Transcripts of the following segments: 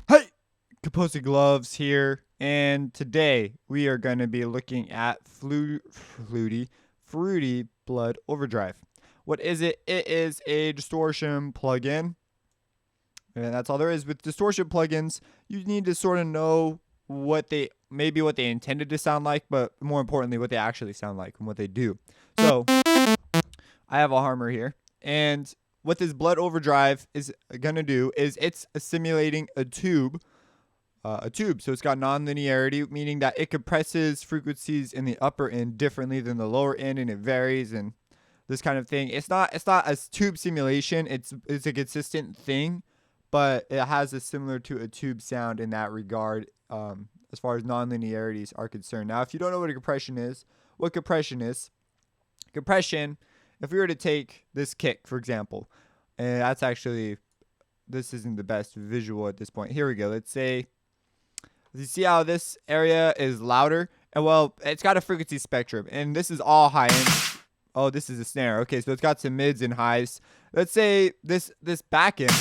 Hey, Kaposi Gloves here, and today we are going to be looking at Fruity Blood Overdrive. What is it? It is a distortion plugin, and that's all there is. With distortion plugins, you need to sort of know what they intended to sound like, but more importantly, what they actually sound like and what they do. So I have a harmor here, and what this Blood Overdrive is gonna do is it's simulating a tube. So it's got non-linearity, meaning that it compresses frequencies in the upper end differently than the lower end, and it varies and this kind of thing. It's not a tube simulation. It's a consistent thing, but it has a similar to a tube sound in that regard, as far as non-linearities are concerned. Now, if you don't know what compression is, if we were to take this kick, for example, and that's actually, this isn't the best visual at this point. Here we go. Let's say, you see how this area is louder? And well, it's got a frequency spectrum, and this is all high end. Oh, this is a snare. Okay, so it's got some mids and highs. Let's say this back end,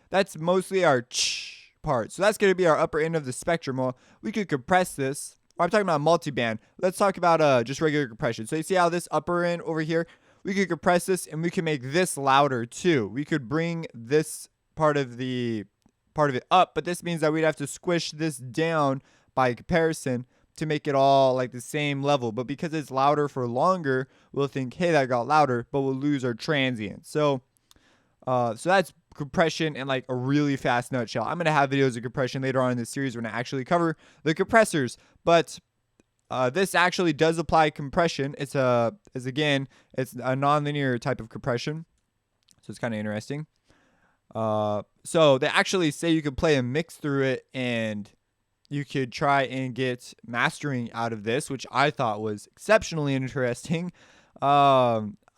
that's mostly our ch part. So that's going to be our upper end of the spectrum. Well, we could compress this. I'm talking about multiband. Let's talk about just regular compression. So you see how this upper end over here, we could compress this, and we can make this louder too. We could bring this part of it up, but this means that we'd have to squish this down by comparison to make it all like the same level. But because it's louder for longer, we'll think, hey, that got louder, but we'll lose our transient. So that's compression in like a really fast nutshell. I'm gonna have videos of compression later on in this series when I actually cover the compressors, but this actually does apply compression. It's a non-linear type of compression, so it's kind of interesting. So they actually say you could play a mix through it, and you could try and get mastering out of this, which I thought was exceptionally interesting.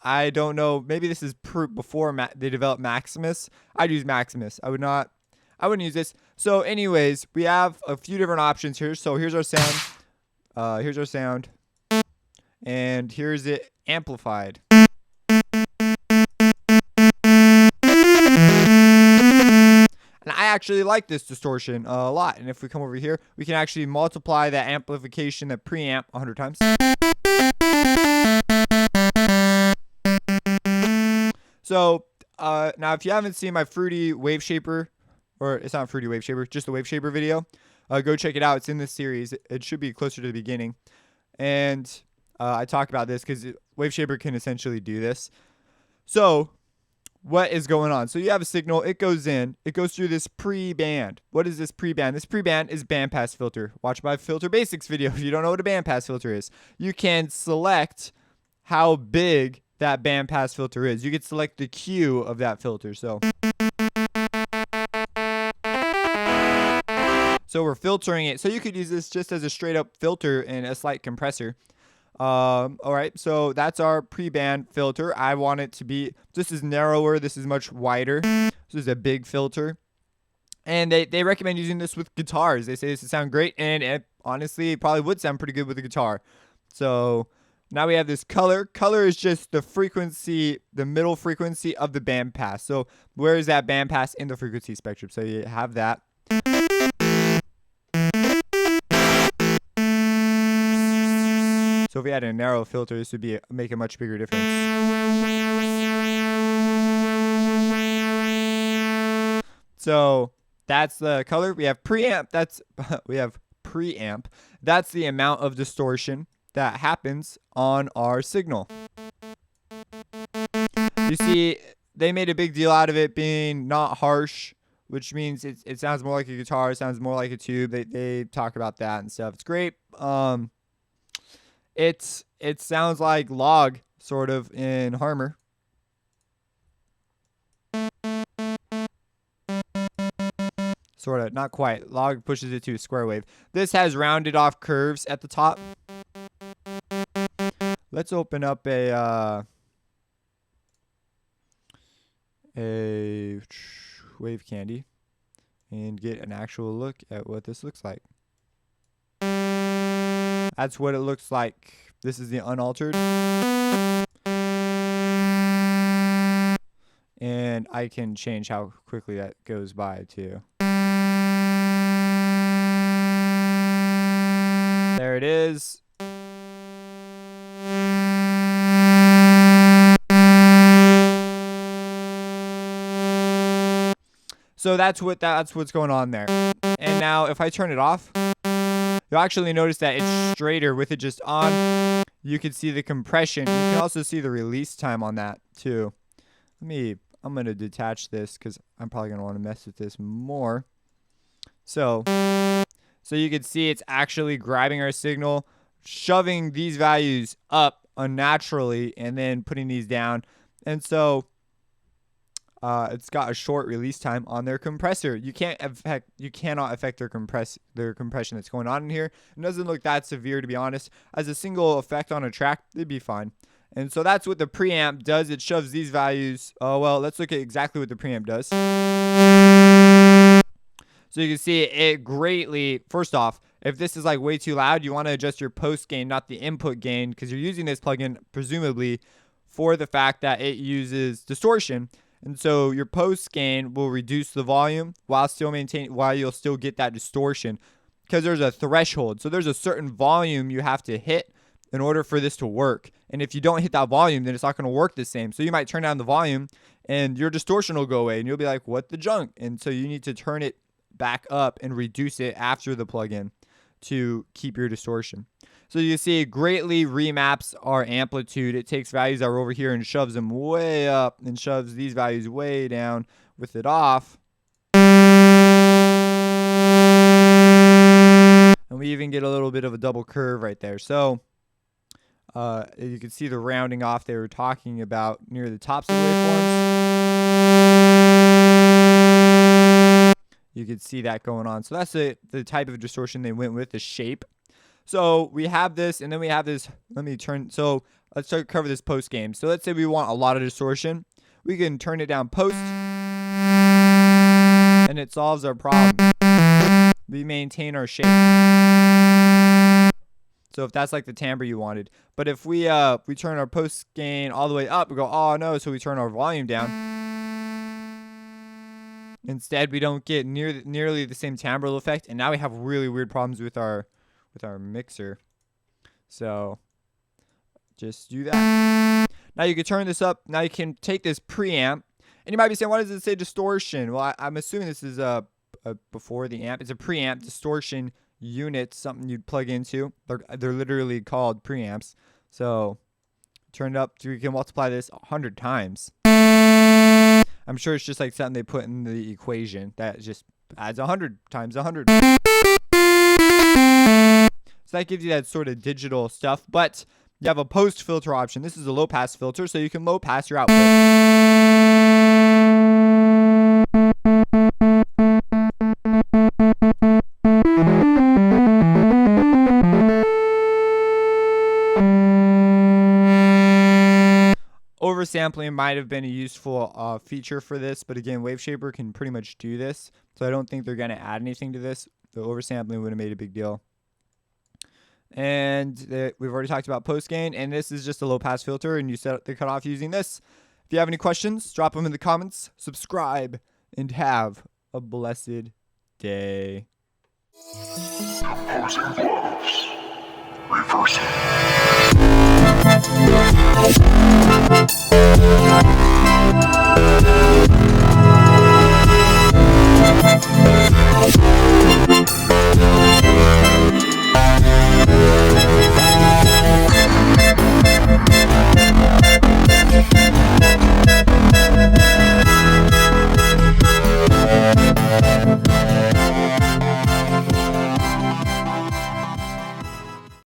I don't know. Maybe this is before they developed Maximus. I'd use Maximus. I wouldn't use this. So anyways, we have a few different options here. So here's our sound. And here's it amplified. And I actually like this distortion a lot. And if we come over here, we can actually multiply that amplification, that preamp, 100 times. So now if you haven't seen my Fruity Wave Shaper, or it's not Fruity Wave Shaper, just the Wave Shaper video, go check it out. It's in this series. It should be closer to the beginning. And I talk about this because Wave Shaper can essentially do this. So what is going on? So you have a signal. It goes through this pre-band. What is this pre-band? This pre-band is Bandpass Filter. Watch my Filter Basics video if you don't know what a Bandpass Filter is. You can select how big that bandpass filter is. You could select the Q of that filter. So we're filtering it. So you could use this just as a straight up filter and a slight compressor. All right, so that's our pre-band filter. I want it to be, this is narrower, this is much wider. This is a big filter. And they recommend using this with guitars. They say this would sound great, and it honestly probably would sound pretty good with a guitar. So now we have this color. Color is just the frequency, the middle frequency of the bandpass. So where is that bandpass in the frequency spectrum? So you have that. So if we had a narrow filter, this would make a much bigger difference. So that's the color. We have preamp. That's the amount of distortion that happens on our signal. You see, they made a big deal out of it being not harsh, which means it sounds more like a guitar, it sounds more like a tube. They talk about that and stuff. It's great. It sounds like log sort of in harmor. Sort of, not quite. Log pushes it to a square wave. This has rounded off curves at the top. Let's open up a wave candy and get an actual look at what this looks like. That's what it looks like. This is the unaltered. And I can change how quickly that goes by too. There it is. So that's what's going on there. And now if I turn it off, you'll actually notice that it's straighter with it just on. You can see the compression. You can also see the release time on that too. I'm going to detach this because I'm probably going to want to mess with this more. So you can see it's actually grabbing our signal, shoving these values up unnaturally, and then putting these down. And so it's got a short release time on their compressor. You cannot affect their compression that's going on in here. It doesn't look that severe, to be honest. As a single effect on a track, it'd be fine. And so that's what the preamp does. It shoves these values. Well, let's look at exactly what the preamp does. So you can see it greatly. First off, if this is like way too loud, you want to adjust your post gain, not the input gain, because you're using this plugin presumably for the fact that it uses distortion. And so your post gain will reduce the volume while you'll still get that distortion, because there's a threshold. So there's a certain volume you have to hit in order for this to work. And if you don't hit that volume, then it's not going to work the same. So you might turn down the volume and your distortion will go away and you'll be like, what the junk? And so you need to turn it back up and reduce it after the plugin to keep your distortion. So you see it greatly remaps our amplitude. It takes values that are over here and shoves them way up and shoves these values way down with it off. And we even get a little bit of a double curve right there. So you can see the rounding off they were talking about near the tops of the waveforms. You can see that going on. So that's the type of distortion they went with, the shape. So we have this, and then we have this. So let's start cover this post game. So let's say we want a lot of distortion. We can turn it down post, and it solves our problem. We maintain our shape. So if that's like the timbre you wanted. But if we turn our post gain all the way up, we go, oh no, so we turn our volume down. Instead, we don't get nearly the same timbral effect, and now we have really weird problems with our mixer. So just do that. Now you can turn this up. Now you can take this preamp, and you might be saying, why does it say distortion? Well, I'm assuming this is before the amp. It's a preamp distortion unit, something you'd plug into. They're literally called preamps. So turn it up. So you can multiply this 100 times. I'm sure it's just like something they put in the equation that just adds 100 times 100. So that gives you that sort of digital stuff. But you have a post filter option. This is a low pass filter, so you can low pass your output. Oversampling might have been a useful feature for this, but again, Waveshaper can pretty much do this, so I don't think they're going to add anything to this. The oversampling would have made a big deal. And we've already talked about post gain, and this is just a low pass filter, and you set the cutoff using this. If you have any questions, drop them in the comments, subscribe, and have a blessed day. Opposing blows. Reversing.